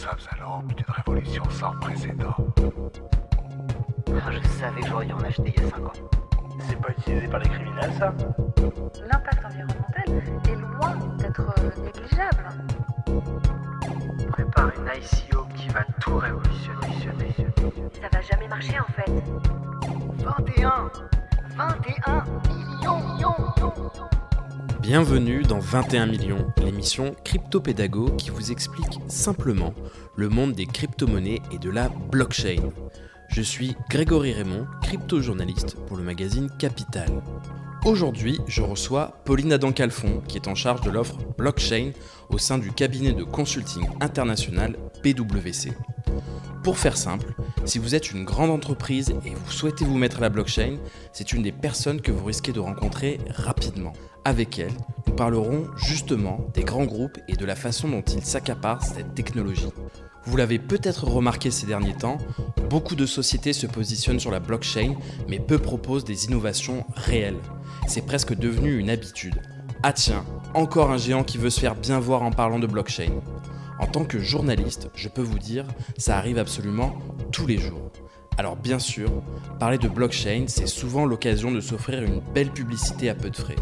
sommes à l'aube d'une révolution sans précédent. Ah, je savais que j'aurais dû en acheter il y a 5 ans. C'est pas utilisé par les criminels, ça? L'impact environnemental est loin d'être négligeable. On prépare une ICO qui va tout révolutionner. Ça va jamais marcher en fait. 21 millions. Bienvenue dans 21 millions, l'émission Crypto-Pédago qui vous explique simplement le monde des crypto-monnaies et de la blockchain. Je suis Grégory Raymond, crypto-journaliste pour le magazine Capital. Aujourd'hui, je reçois Pauline Adam-Calfon, qui est en charge de l'offre blockchain au sein du cabinet de consulting international PwC. Pour faire simple, si vous êtes une grande entreprise et vous souhaitez vous mettre à la blockchain, c'est une des personnes que vous risquez de rencontrer rapidement. Avec elle, nous parlerons justement des grands groupes et de la façon dont ils s'accaparent cette technologie. Vous l'avez peut-être remarqué ces derniers temps, beaucoup de sociétés se positionnent sur la blockchain, mais peu proposent des innovations réelles. C'est presque devenu une habitude. Ah tiens, encore un géant qui veut se faire bien voir en parlant de blockchain. En tant que journaliste, je peux vous dire, ça arrive absolument tous les jours. Alors bien sûr, parler de blockchain, c'est souvent l'occasion de s'offrir une belle publicité à peu de frais.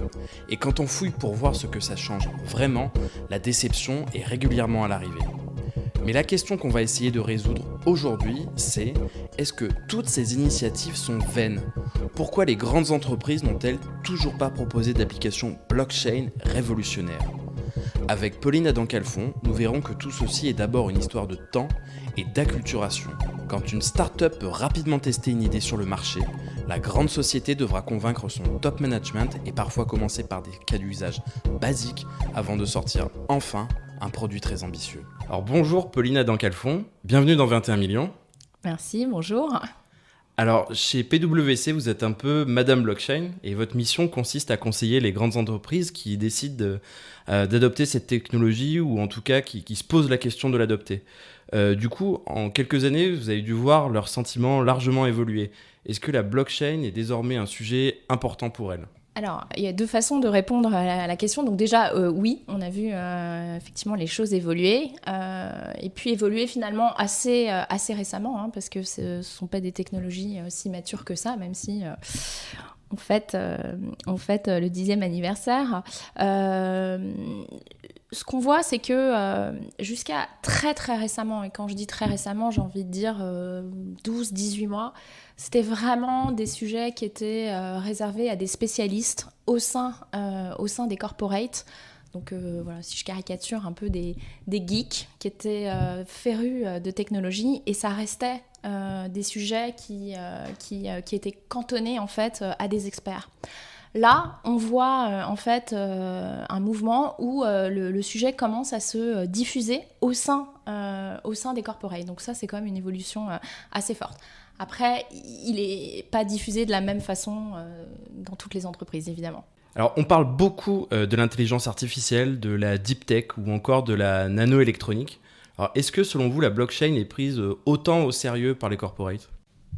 Et quand on fouille pour voir ce que ça change vraiment, la déception est régulièrement à l'arrivée. Mais la question qu'on va essayer de résoudre aujourd'hui, c'est est-ce que toutes ces initiatives sont vaines ? Pourquoi les grandes entreprises n'ont-elles toujours pas proposé d'application blockchain révolutionnaire ? Avec Pauline Adam-Calfon, nous verrons que tout ceci est d'abord une histoire de temps et d'acculturation. Quand une start-up peut rapidement tester une idée sur le marché, la grande société devra convaincre son top management et parfois commencer par des cas d'usage basiques avant de sortir enfin un produit très ambitieux. Alors bonjour Pauline Adam-Calfon, bienvenue dans 21 millions. Merci, bonjour. Alors chez PwC, vous êtes un peu Madame Blockchain et votre mission consiste à conseiller les grandes entreprises qui décident d'adopter cette technologie ou en tout cas qui se posent la question de l'adopter. Du coup, en quelques années, vous avez dû voir leurs sentiments largement évoluer. Est-ce que la blockchain est désormais un sujet important pour elles ? Alors, il y a deux façons de répondre à la question. Donc déjà, oui, on a vu effectivement les choses évoluer. Et puis évoluer finalement assez récemment, parce que ce ne sont pas des technologies si matures que ça, même si on fête le 10e anniversaire. Ce qu'on voit, c'est que jusqu'à très très récemment, et quand je dis très récemment, j'ai envie de dire 12-18 mois, c'était vraiment des sujets qui étaient réservés à des spécialistes au sein des corporates. Donc voilà, si je caricature un peu des geeks qui étaient férus de technologie, et ça restait des sujets qui étaient cantonnés en fait à des experts. Là, on voit en fait un mouvement où le sujet commence à se diffuser au sein des corporates. Donc ça, c'est quand même une évolution assez forte. Après, il n'est pas diffusé de la même façon dans toutes les entreprises, évidemment. Alors, on parle beaucoup de l'intelligence artificielle, de la deep tech ou encore de la nanoélectronique. Alors, est-ce que, selon vous, la blockchain est prise autant au sérieux par les corporates ?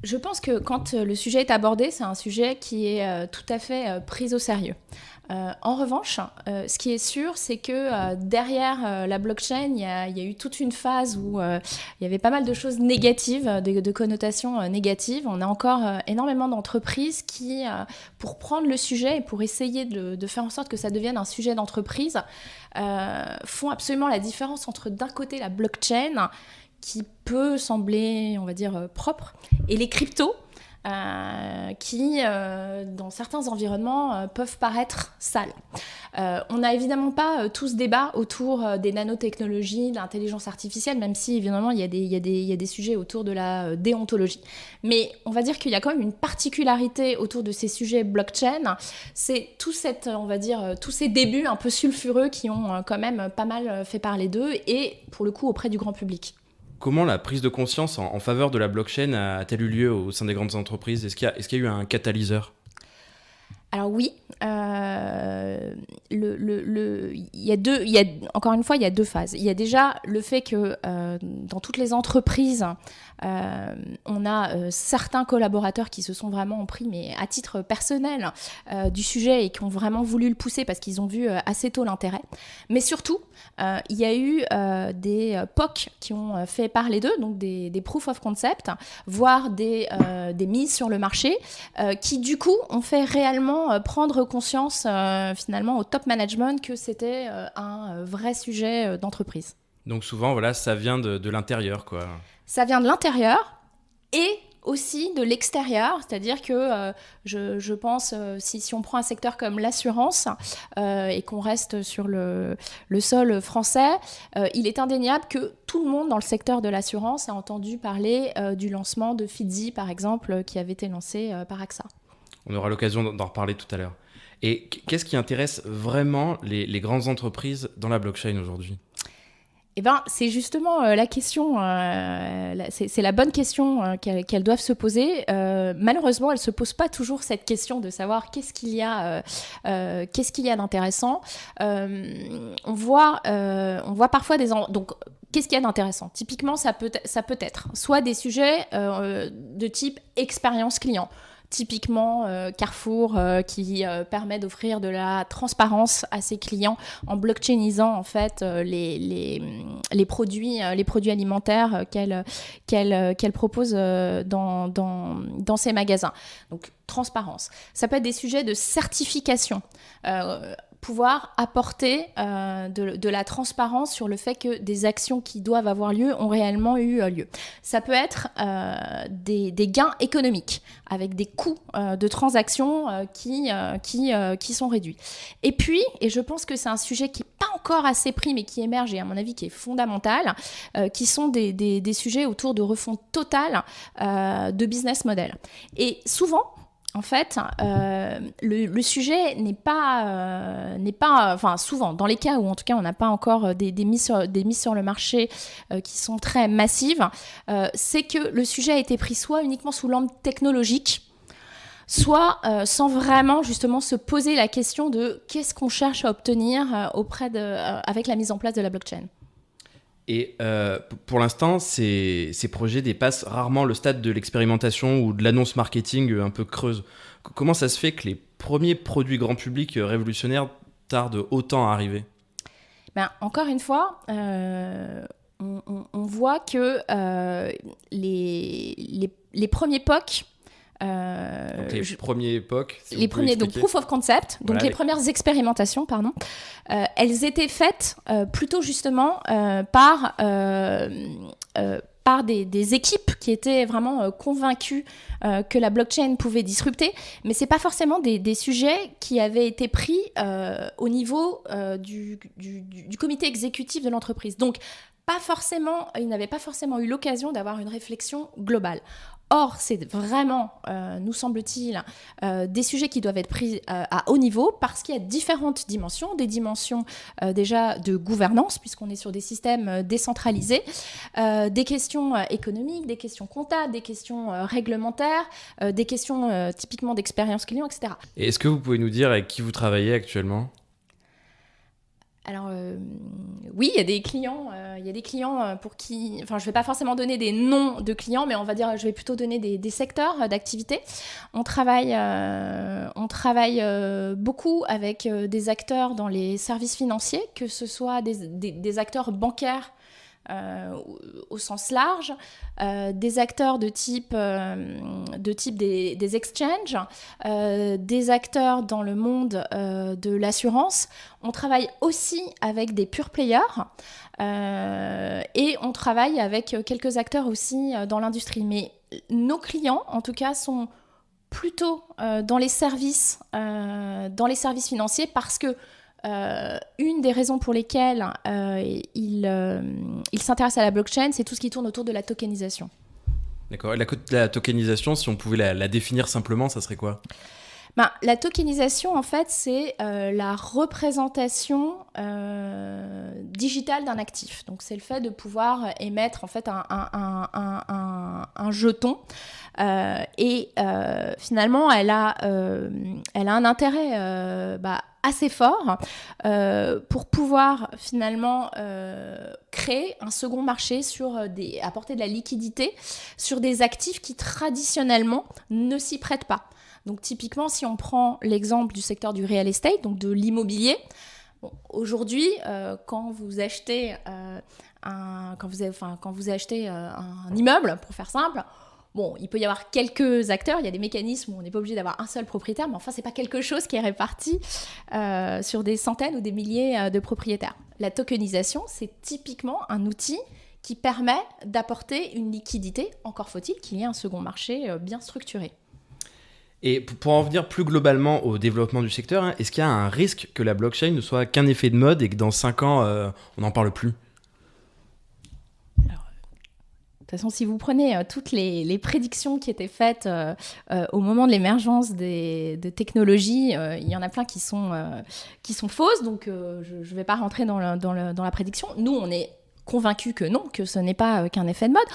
Je pense que quand le sujet est abordé, c'est un sujet qui est tout à fait pris au sérieux. En revanche, ce qui est sûr, c'est que derrière la blockchain, il y a eu toute une phase où il y avait pas mal de choses négatives, de connotations négatives. On a encore énormément d'entreprises qui, pour prendre le sujet et pour essayer de faire en sorte que ça devienne un sujet d'entreprise, font absolument la différence entre d'un côté la blockchain, qui peut sembler, on va dire, propre, et les cryptos, qui, dans certains environnements, peuvent paraître sales. On n'a évidemment pas tout ce débat autour des nanotechnologies, de l'intelligence artificielle, même si, évidemment, il y a des sujets autour de la déontologie. Mais on va dire qu'il y a quand même une particularité autour de ces sujets blockchain, c'est tous ces débuts un peu sulfureux qui ont quand même pas mal fait parler d'eux, et pour le coup auprès du grand public. Comment la prise de conscience en faveur de la blockchain a-t-elle eu lieu au sein des grandes entreprises ? Est-ce qu'il y a eu un catalyseur ? Alors oui, encore une fois, il y a deux phases. Il y a déjà le fait que dans toutes les entreprises, on a certains collaborateurs qui se sont vraiment pris, mais à titre personnel, du sujet et qui ont vraiment voulu le pousser parce qu'ils ont vu assez tôt l'intérêt. Mais surtout, il y a eu des POC qui ont fait parler d'eux, donc des proof of concept, voire des mises sur le marché, qui du coup ont fait réellement prendre conscience finalement au top management que c'était un vrai sujet d'entreprise. Donc souvent, voilà, ça vient de l'intérieur, quoi. Ça vient de l'intérieur et aussi de l'extérieur, c'est-à-dire que je pense, si on prend un secteur comme l'assurance et qu'on reste sur le sol français, il est indéniable que tout le monde dans le secteur de l'assurance a entendu parler du lancement de Fidzi, par exemple, qui avait été lancé par AXA. On aura l'occasion d'en reparler tout à l'heure. Et qu'est-ce qui intéresse vraiment les grandes entreprises dans la blockchain aujourd'hui ? Eh ben, c'est justement la question, c'est la bonne question qu'elles doivent se poser. Malheureusement, elles ne se posent pas toujours cette question de savoir qu'est-ce qu'il y a d'intéressant. On voit parfois donc, qu'est-ce qu'il y a d'intéressant ? Typiquement, ça peut être soit des sujets de type expérience client. Typiquement, Carrefour qui permet d'offrir de la transparence à ses clients en blockchainisant en fait les produits alimentaires qu'elle propose dans ses magasins. Donc transparence. Ça peut être des sujets de certification. Pouvoir apporter de la transparence sur le fait que des actions qui doivent avoir lieu ont réellement eu lieu. Ça peut être des gains économiques avec des coûts de transactions qui sont réduits. Et puis, et je pense que c'est un sujet qui n'est pas encore assez pris mais qui émerge et à mon avis qui est fondamental, qui sont des sujets autour de refonte totale de business model. Et souvent, en fait, le sujet n'est pas, enfin souvent, dans les cas où en tout cas on n'a pas encore des mises sur le marché qui sont très massives, c'est que le sujet a été pris soit uniquement sous l'angle technologique, soit sans vraiment justement se poser la question de qu'est-ce qu'on cherche à obtenir avec la mise en place de la blockchain. Et pour l'instant, ces projets dépassent rarement le stade de l'expérimentation ou de l'annonce marketing un peu creuse. Comment ça se fait que les premiers produits grand public révolutionnaires tardent autant à arriver ? Encore une fois, on voit que les premiers POC, donc les premiers époques, les premiers donc proof of concept, donc voilà, les premières expérimentations, elles étaient faites plutôt justement par des équipes qui étaient vraiment convaincues que la blockchain pouvait disrupter, mais c'est pas forcément des sujets qui avaient été pris au niveau du comité exécutif de l'entreprise. Donc ils n'avaient pas forcément eu l'occasion d'avoir une réflexion globale. Or, c'est vraiment, nous semble-t-il, des sujets qui doivent être pris à haut niveau parce qu'il y a différentes dimensions, des dimensions déjà de gouvernance, puisqu'on est sur des systèmes décentralisés, des questions économiques, des questions comptables, des questions réglementaires, des questions typiquement d'expérience client, etc. Et est-ce que vous pouvez nous dire avec qui vous travaillez actuellement ? Alors oui, il y a des clients pour qui, enfin je vais pas forcément donner des noms de clients, mais on va dire, je vais plutôt donner des secteurs d'activité. On travaille beaucoup avec des acteurs dans les services financiers, que ce soit des acteurs bancaires au sens large, des acteurs de type des exchanges, des acteurs dans le monde de l'assurance. On travaille aussi avec des pure players et on travaille avec quelques acteurs aussi dans l'industrie. Mais nos clients, en tout cas, sont plutôt dans les services financiers parce que une des raisons pour lesquelles il s'intéresse à la blockchain, c'est tout ce qui tourne autour de la tokenisation. D'accord. La tokenisation, si on pouvait la définir simplement, ça serait quoi ? La tokenisation, en fait, c'est la représentation digitale d'un actif. Donc, c'est le fait de pouvoir émettre en fait un jeton. Finalement, elle a un intérêt assez fort pour pouvoir finalement créer un second marché apporter de la liquidité sur des actifs qui traditionnellement ne s'y prêtent pas. Donc typiquement, si on prend l'exemple du secteur du real estate, donc de l'immobilier, aujourd'hui, quand vous achetez un immeuble, pour faire simple, il peut y avoir quelques acteurs, il y a des mécanismes où on n'est pas obligé d'avoir un seul propriétaire, mais enfin, c'est pas quelque chose qui est réparti sur des centaines ou des milliers de propriétaires. La tokenisation, c'est typiquement un outil qui permet d'apporter une liquidité, encore faut-il qu'il y ait un second marché bien structuré. Et pour en venir plus globalement au développement du secteur, est-ce qu'il y a un risque que la blockchain ne soit qu'un effet de mode et que dans 5 ans, on n'en parle plus ? De toute façon, si vous prenez toutes les prédictions qui étaient faites au moment de l'émergence de technologies, il y en a plein qui sont fausses, donc je ne vais pas rentrer dans la prédiction. Nous, on est convaincus que non, que ce n'est pas qu'un effet de mode.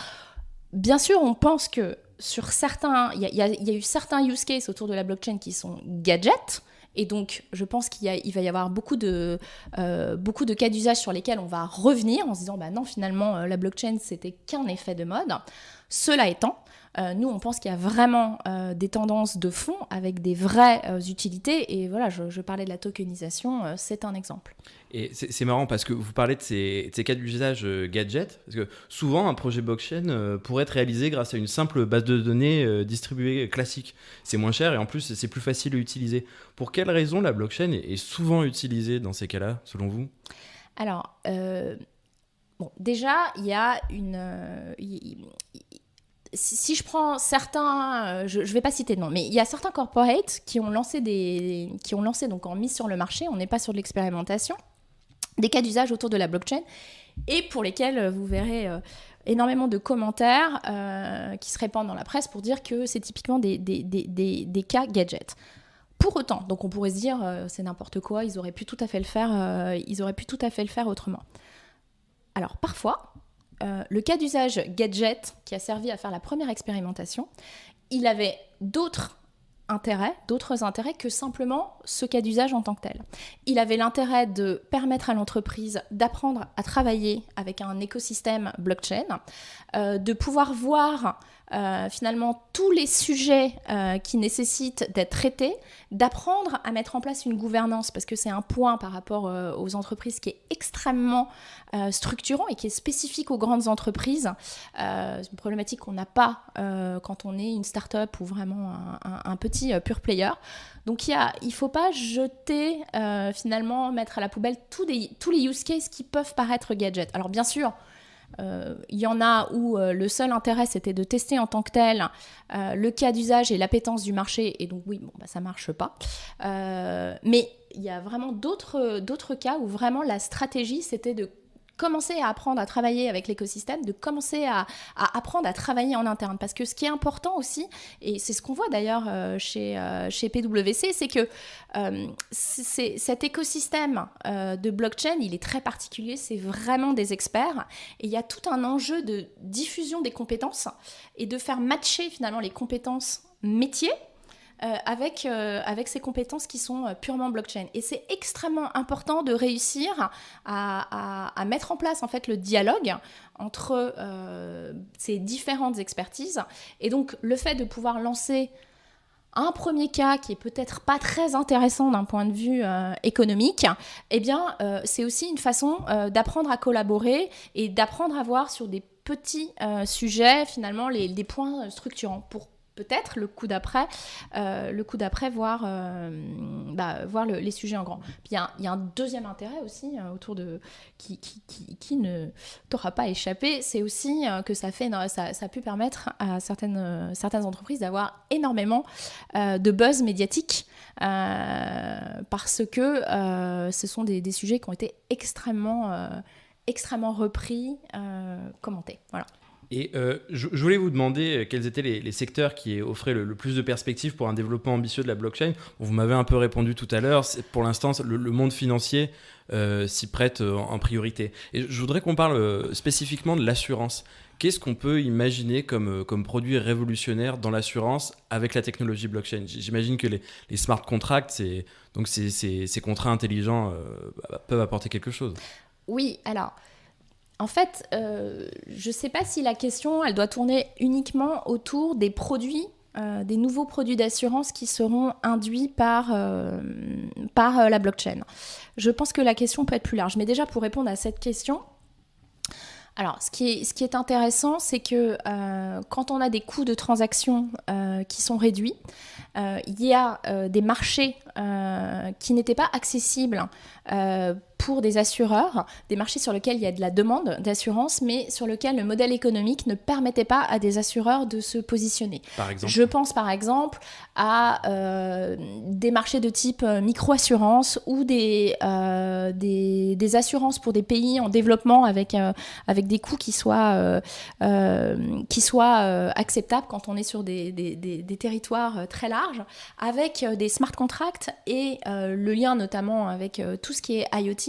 Bien sûr, on pense que sur certains, il y a eu certains use cases autour de la blockchain qui sont gadgets, et donc je pense qu'il va y avoir beaucoup de cas d'usage sur lesquels on va revenir en se disant non, finalement la blockchain c'était qu'un effet de mode. Cela étant, nous on pense qu'il y a vraiment des tendances de fond avec des vraies utilités, et voilà, je parlais de la tokenisation, c'est un exemple. Et c'est marrant parce que vous parlez de ces cas d'usage gadget, parce que souvent un projet blockchain pourrait être réalisé grâce à une simple base de données distribuée classique. C'est moins cher et en plus c'est plus facile à utiliser. Pour quelles raisons la blockchain est souvent utilisée dans ces cas-là, selon vous ? Alors, déjà, il y a si je prends certains, je ne vais pas citer de nom, mais il y a certains corporates qui ont lancé donc en mise sur le marché, on n'est pas sur de l'expérimentation, des cas d'usage autour de la blockchain, et pour lesquels vous verrez énormément de commentaires qui se répandent dans la presse pour dire que c'est typiquement des cas gadgets. Pour autant, donc on pourrait se dire c'est n'importe quoi, ils auraient pu tout à fait le faire autrement. Alors parfois, le cas d'usage gadget qui a servi à faire la première expérimentation, il avait d'autres intérêts que simplement ce cas d'usage en tant que tel. Il avait l'intérêt de permettre à l'entreprise d'apprendre à travailler avec un écosystème blockchain, de pouvoir voir finalement tous les sujets qui nécessitent d'être traités, d'apprendre à mettre en place une gouvernance, parce que c'est un point par rapport aux entreprises qui est extrêmement structurant et qui est spécifique aux grandes entreprises. C'est une problématique qu'on n'a pas quand on est une start-up ou vraiment un petit pure player. Donc il ne faut pas jeter, finalement, mettre à la poubelle tous les use cases qui peuvent paraître gadgets. Alors bien sûr, il y en a où le seul intérêt c'était de tester en tant que tel le cas d'usage et l'appétence du marché, et donc oui, ça marche pas. Mais il y a vraiment d'autres cas où vraiment la stratégie c'était de commencer à apprendre à travailler avec l'écosystème, de commencer à apprendre à travailler en interne. Parce que ce qui est important aussi, et c'est ce qu'on voit d'ailleurs chez PwC, c'est que cet écosystème de blockchain, il est très particulier, c'est vraiment des experts. Et il y a tout un enjeu de diffusion des compétences et de faire matcher finalement les compétences métiers avec ces compétences qui sont purement blockchain. Et c'est extrêmement important de réussir à mettre en place en fait le dialogue entre ces différentes expertises. Et donc le fait de pouvoir lancer un premier cas qui est peut-être pas très intéressant d'un point de vue économique, eh bien c'est aussi une façon d'apprendre à collaborer et d'apprendre à voir sur des petits sujets finalement des points structurants pour peut-être le coup d'après voir les sujets en grand. Puis il y a un deuxième intérêt aussi autour de qui ne t'aura pas échappé, c'est aussi que ça a pu permettre à certaines entreprises d'avoir énormément de buzz médiatique parce que ce sont des sujets qui ont été extrêmement repris, commentés. Voilà. Et je voulais vous demander quels étaient les secteurs qui offraient le plus de perspectives pour un développement ambitieux de la blockchain. Bon, vous m'avez un peu répondu tout à l'heure. Pour l'instant, le monde financier s'y prête en priorité. Et je voudrais qu'on parle spécifiquement de l'assurance. Qu'est-ce qu'on peut imaginer comme produit révolutionnaire dans l'assurance avec la technologie blockchain ? J'imagine que les smart contracts, ces contrats intelligents peuvent apporter quelque chose. Oui, alors, en fait, je ne sais pas si la question, elle doit tourner uniquement autour des produits, des nouveaux produits d'assurance qui seront induits par la blockchain. Je pense que la question peut être plus large. Mais déjà, pour répondre à cette question, alors, ce qui est intéressant, c'est que quand on a des coûts de transaction qui sont réduits, il y a des marchés qui n'étaient pas accessibles pour des assureurs, des marchés sur lesquels il y a de la demande d'assurance, mais sur lesquels le modèle économique ne permettait pas à des assureurs de se positionner. Par exemple. Je pense par exemple à des marchés de type micro-assurance ou des assurances pour des pays en développement avec des coûts qui soient acceptables quand on est sur des territoires très larges, avec des smart contracts et le lien notamment avec tout ce qui est IoT.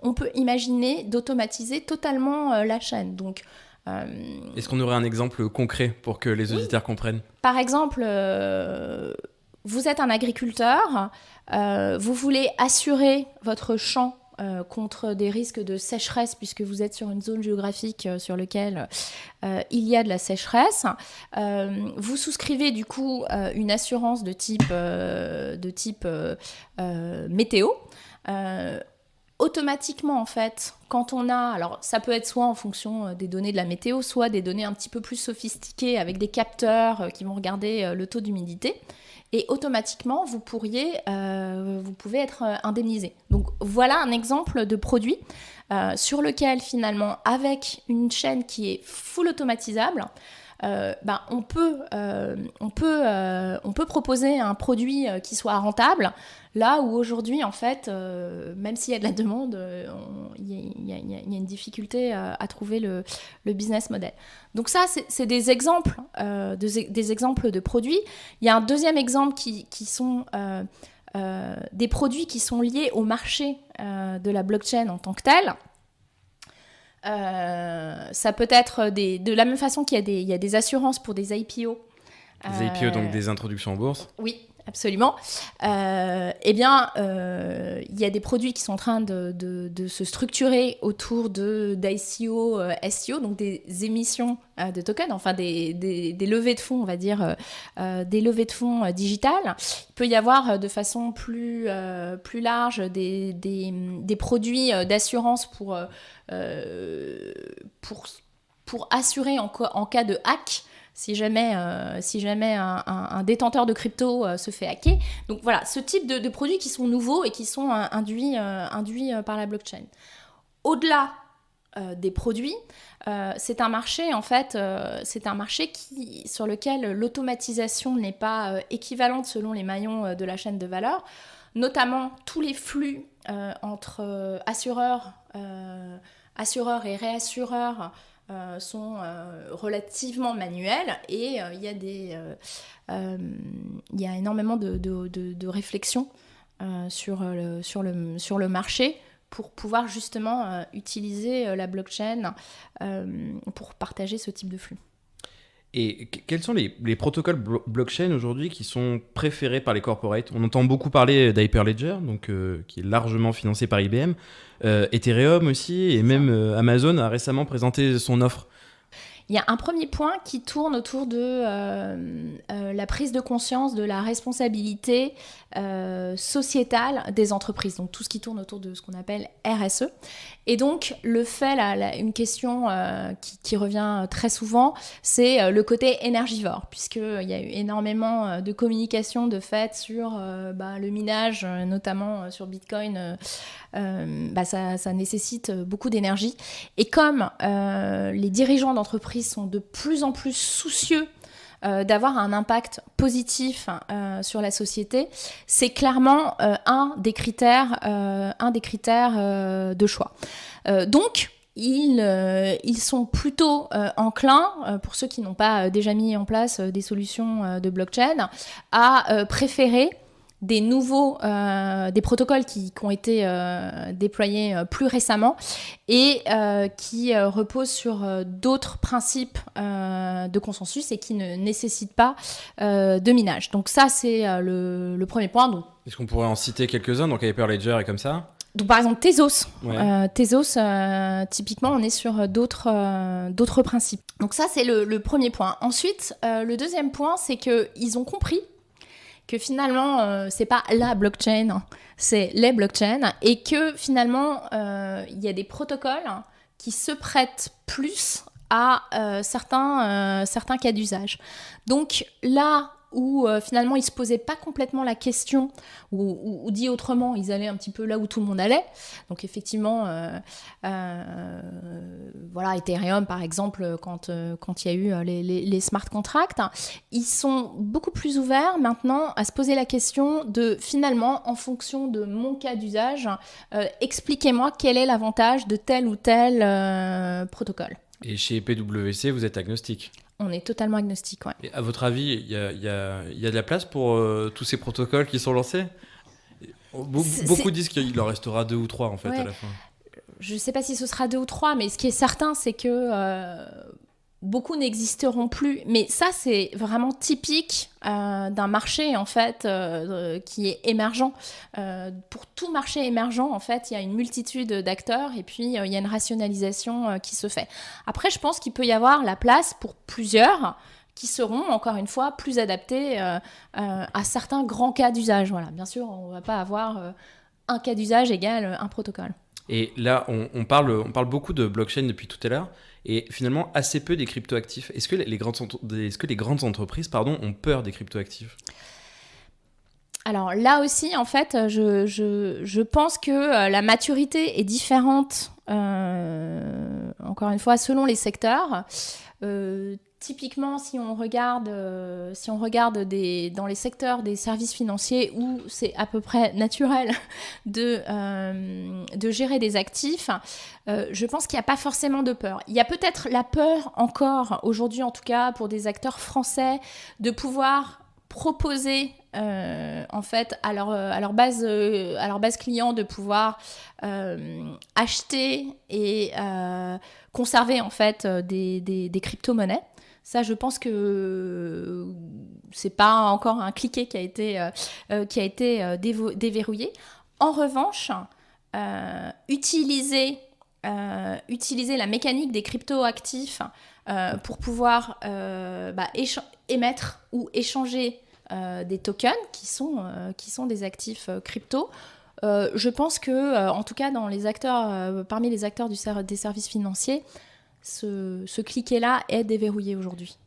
On peut imaginer d'automatiser totalement la chaîne. Donc, est-ce qu'on aurait un exemple concret pour que les auditeurs comprennent ? Par exemple, vous êtes un agriculteur, vous voulez assurer votre champ contre des risques de sécheresse puisque vous êtes sur une zone géographique sur laquelle il y a de la sécheresse. Vous souscrivez du coup une assurance de type météo. Automatiquement, en fait, quand on a... Alors, ça peut être soit en fonction des données de la météo, soit des données un petit peu plus sophistiquées avec des capteurs qui vont regarder le taux d'humidité. Et automatiquement, vous pouvez être indemnisé. Donc, voilà un exemple de produit sur lequel, finalement, avec une chaîne qui est full automatisable, on peut proposer un produit qui soit rentable, là où aujourd'hui, en fait, même s'il y a de la demande, il y a une difficulté à trouver le business model. Donc ça, c'est des exemples, des exemples de produits. Il y a un deuxième exemple qui sont des produits qui sont liés au marché de la blockchain en tant que tel. Ça peut être de la même façon qu'il y a des assurances pour des IPO. Des IPO, donc des introductions en bourse. Oui, absolument. Il y a des produits qui sont en train de se structurer autour d'ICO, SEO, donc des émissions de tokens, enfin des levées de fonds, on va dire, des levées de fonds digitales. Il peut y avoir de façon plus large des produits d'assurance pour assurer en cas de hack, si jamais un détenteur de crypto se fait hacker. Donc voilà, ce type de produits qui sont nouveaux et qui sont induits par la blockchain. Au-delà des produits, c'est un marché en fait, sur lequel l'automatisation n'est pas équivalente selon les maillons de la chaîne de valeur, notamment tous les flux entre assureurs et réassureurs sont relativement manuels et il y a énormément de réflexion sur le marché pour pouvoir justement utiliser la blockchain pour partager ce type de flux. Et quels sont les protocoles blockchain aujourd'hui qui sont préférés par les corporates ? On entend beaucoup parler d'Hyperledger, donc, qui est largement financé par IBM. Ethereum aussi, et même Amazon a récemment présenté son offre. Il y a un premier point qui tourne autour de la prise de conscience de la responsabilité sociétale des entreprises, donc tout ce qui tourne autour de ce qu'on appelle RSE. Et donc, le fait, une question qui revient très souvent, c'est le côté énergivore, puisqu'il y a eu énormément de communication de fait sur le minage, notamment sur Bitcoin. Ça nécessite beaucoup d'énergie. Et comme les dirigeants d'entreprise sont de plus en plus soucieux d'avoir un impact positif sur la société, c'est clairement un des critères de choix. Donc, ils sont plutôt enclins, pour ceux qui n'ont pas déjà mis en place des solutions de blockchain, à préférer des protocoles qui ont été déployés plus récemment et qui reposent sur d'autres principes de consensus et qui ne nécessitent pas de minage. Donc ça, c'est le premier point. Donc, est-ce qu'on pourrait en citer quelques-uns, donc Hyperledger et comme ça? Donc par exemple Tezos, Ouais. Tezos typiquement on est sur d'autres principes. Donc ça c'est le premier point. Ensuite le deuxième point c'est qu'ils ont compris que finalement c'est pas la blockchain, c'est les blockchains et que finalement il y a des protocoles qui se prêtent plus à certains cas d'usage. Donc là où finalement ils se posaient pas complètement la question, ou dit autrement, ils allaient un petit peu là où tout le monde allait. Donc effectivement, voilà, Ethereum par exemple, quand il y a eu les smart contracts, ils sont beaucoup plus ouverts maintenant à se poser la question de finalement, en fonction de mon cas d'usage, expliquez-moi quel est l'avantage de tel ou tel protocole. Et chez PwC, vous êtes agnostique? On est totalement agnostique, ouais. Et à votre avis, il y a de la place pour tous ces protocoles qui sont lancés? Beaucoup disent qu'il en restera 2 ou 3 en fait ouais. à la fin. Je ne sais pas si ce sera 2 ou 3, mais ce qui est certain, c'est que beaucoup n'existeront plus. Mais ça, c'est vraiment typique d'un marché, en fait, qui est émergent. Pour tout marché émergent, en fait, il y a une multitude d'acteurs et puis il y a une rationalisation qui se fait. Après, je pense qu'il peut y avoir la place pour plusieurs qui seront, encore une fois, plus adaptés à certains grands cas d'usage. Voilà. Bien sûr, on ne va pas avoir un cas d'usage égale un protocole. Et là, on parle beaucoup de blockchain depuis tout à l'heure, et finalement assez peu des cryptoactifs. Est-ce que les grandes entreprises ont peur des cryptoactifs? Alors là aussi, en fait, je pense que la maturité est différente, encore une fois, selon les secteurs. Typiquement, si on regarde dans les secteurs des services financiers où c'est à peu près naturel de gérer des actifs, je pense qu'il n'y a pas forcément de peur. Il y a peut-être la peur encore, aujourd'hui en tout cas, pour des acteurs français, de pouvoir proposer en fait à leur base client de pouvoir acheter et conserver en fait des crypto-monnaies. Ça, je pense que c'est pas encore un cliquet qui a été déverrouillé. En revanche, utiliser la mécanique des crypto-actifs pour pouvoir émettre ou échanger des tokens qui sont des actifs crypto. Je pense que, en tout cas, parmi les acteurs des services financiers, ce cliquet-là est déverrouillé aujourd'hui.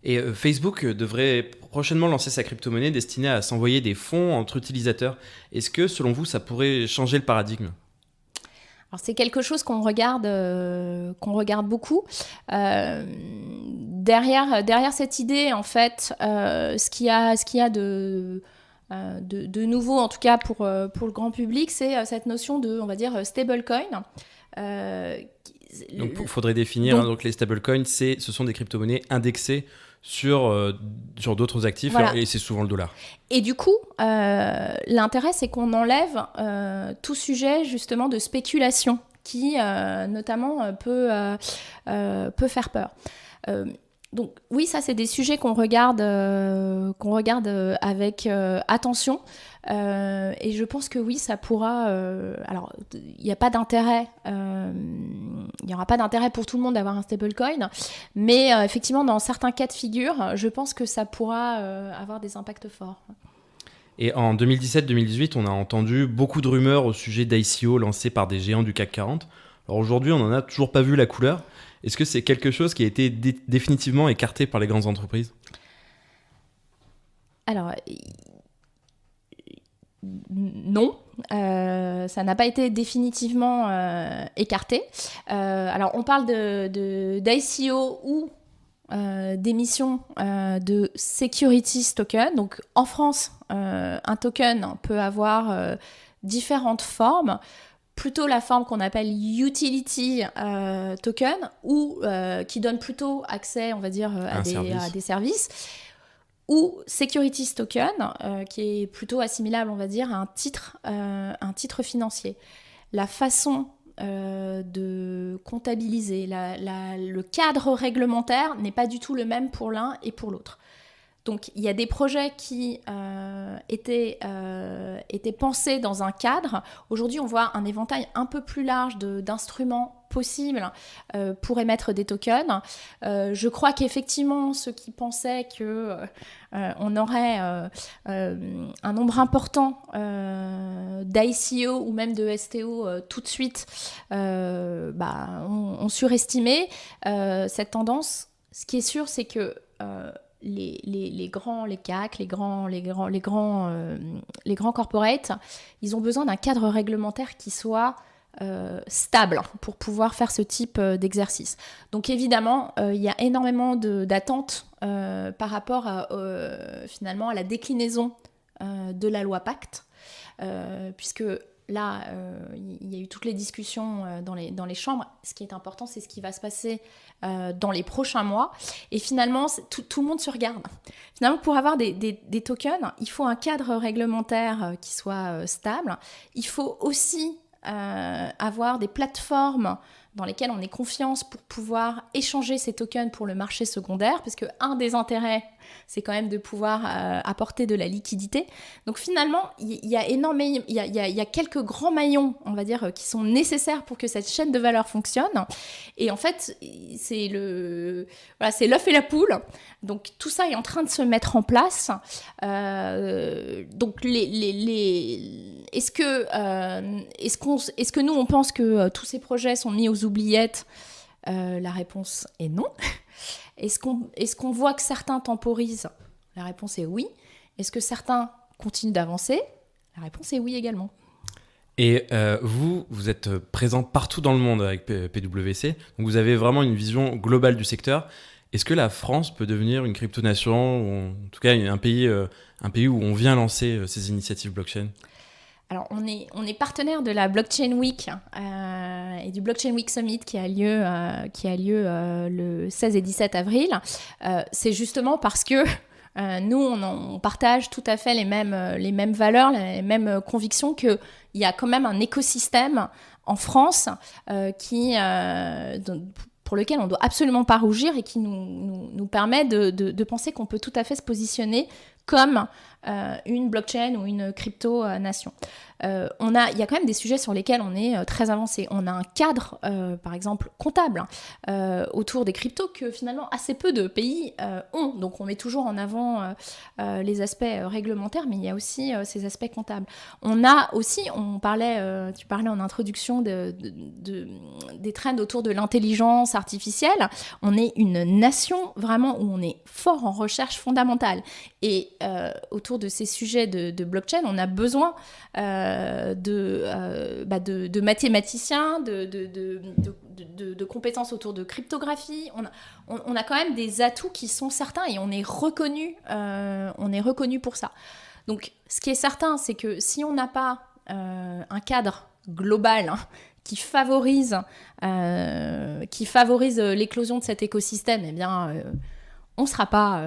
Et Facebook devrait prochainement lancer sa crypto-monnaie destinée à s'envoyer des fonds entre utilisateurs. Est-ce que, selon vous, ça pourrait changer le paradigme ? Alors, c'est quelque chose qu'on regarde beaucoup. Derrière cette idée, en fait, ce qu'il y a de nouveau, en tout cas pour le grand public, c'est cette notion de, on va dire, stablecoin. Donc, il faudrait définir, donc les stablecoins, ce sont des crypto-monnaies indexées sur d'autres actifs, voilà. Et c'est souvent le dollar. Et du coup, l'intérêt, c'est qu'on enlève tout sujet justement de spéculation qui, notamment, peut faire peur. Donc oui, ça, c'est des sujets qu'on regarde avec attention. Et je pense que oui, ça pourra... alors, il n'y a pas d'intérêt... il n'y aura pas d'intérêt pour tout le monde d'avoir un stablecoin. Mais effectivement, dans certains cas de figure, je pense que ça pourra avoir des impacts forts. Et en 2017-2018, on a entendu beaucoup de rumeurs au sujet d'ICO lancés par des géants du CAC 40. Alors aujourd'hui, on n'en a toujours pas vu la couleur. Est-ce que c'est quelque chose qui a été définitivement écarté par les grandes entreprises ? Alors, non, ça n'a pas été définitivement écarté. Alors, on parle d'ICO ou d'émission de securities token. Donc, en France, un token peut avoir différentes formes. plutôt la forme qu'on appelle utility token, ou qui donne plutôt accès, on va dire, à des services, ou securities token, qui est plutôt assimilable, on va dire, à un titre financier. La façon de comptabiliser, le cadre réglementaire n'est pas du tout le même pour l'un et pour l'autre. Donc, il y a des projets qui étaient pensés dans un cadre. Aujourd'hui, on voit un éventail un peu plus large d'instruments possibles pour émettre des tokens. Je crois qu'effectivement, ceux qui pensaient qu'on aurait un nombre important d'ICO ou même de STO tout de suite ont surestimé cette tendance. Ce qui est sûr, c'est que les CAC, les grands corporates, ils ont besoin d'un cadre réglementaire qui soit stable pour pouvoir faire ce type d'exercice. Donc évidemment, il y a énormément d'attentes par rapport finalement à la déclinaison de la loi Pacte, puisque là, il y a eu toutes les discussions dans les chambres. Ce qui est important, c'est ce qui va se passer dans les prochains mois. Et finalement, tout le monde se regarde. Finalement, pour avoir des tokens, il faut un cadre réglementaire qui soit stable. Il faut aussi avoir des plateformes dans lesquelles on ait confiance pour pouvoir échanger ces tokens pour le marché secondaire, parce qu'un des intérêts, c'est quand même de pouvoir apporter de la liquidité. Donc finalement, il y a quelques grands maillons, on va dire, qui sont nécessaires pour que cette chaîne de valeur fonctionne. Et en fait, c'est l'œuf et la poule. Donc tout ça est en train de se mettre en place. Donc est-ce que nous, on pense que tous ces projets sont mis aux oubliettes ? La réponse est non. Est-ce qu'on voit que certains temporisent ? La réponse est oui. Est-ce que certains continuent d'avancer ? La réponse est oui également. Et vous êtes présent partout dans le monde avec PwC, donc vous avez vraiment une vision globale du secteur. Est-ce que la France peut devenir une crypto-nation, ou en tout cas un pays où on vient lancer ces initiatives blockchain ? Alors, on est partenaire de la Blockchain Week et du Blockchain Week Summit qui a lieu le 16 et 17 avril. C'est justement parce que nous, on partage tout à fait les mêmes valeurs, les mêmes convictions, qu'il y a quand même un écosystème en France pour lequel on ne doit absolument pas rougir et qui nous permet de penser qu'on peut tout à fait se positionner comme une blockchain ou une crypto-nation. Il y a quand même des sujets sur lesquels on est très avancé. On a un cadre, par exemple, comptable autour des cryptos que finalement assez peu de pays ont. Donc on met toujours en avant les aspects réglementaires, mais il y a aussi ces aspects comptables. On a aussi, tu parlais en introduction des trends autour de l'intelligence artificielle. On est une nation vraiment où on est fort en recherche fondamentale. Et autour de ces sujets de blockchain, on a besoin de mathématiciens, de compétences autour de cryptographie. On a quand même des atouts qui sont certains et on est reconnu pour ça. Donc, ce qui est certain, c'est que si on n'a pas un cadre global qui favorise l'éclosion de cet écosystème, eh bien, on sera pas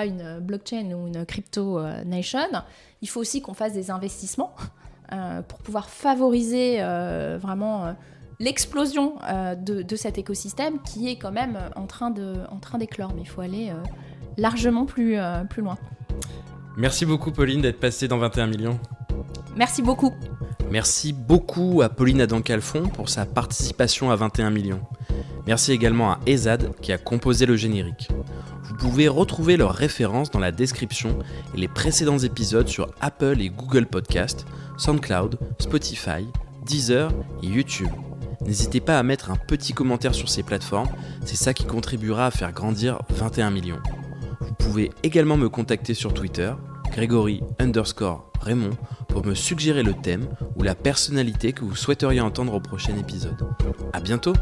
une blockchain ou une crypto nation. Il faut aussi qu'on fasse des investissements pour pouvoir favoriser vraiment l'explosion de cet écosystème qui est quand même en train d'éclore. Mais il faut aller largement plus loin. Merci beaucoup Pauline d'être passée dans 21 millions. Merci beaucoup. Merci beaucoup à Pauline Adam-Calfon pour sa participation à 21 millions. Merci également à Ezad qui a composé le générique. Vous pouvez retrouver leurs références dans la description et les précédents épisodes sur Apple et Google Podcast, SoundCloud, Spotify, Deezer et YouTube. N'hésitez pas à mettre un petit commentaire sur ces plateformes, c'est ça qui contribuera à faire grandir 21 millions. Vous pouvez également me contacter sur Twitter, Grégory_Raymond, pour me suggérer le thème ou la personnalité que vous souhaiteriez entendre au prochain épisode. À bientôt!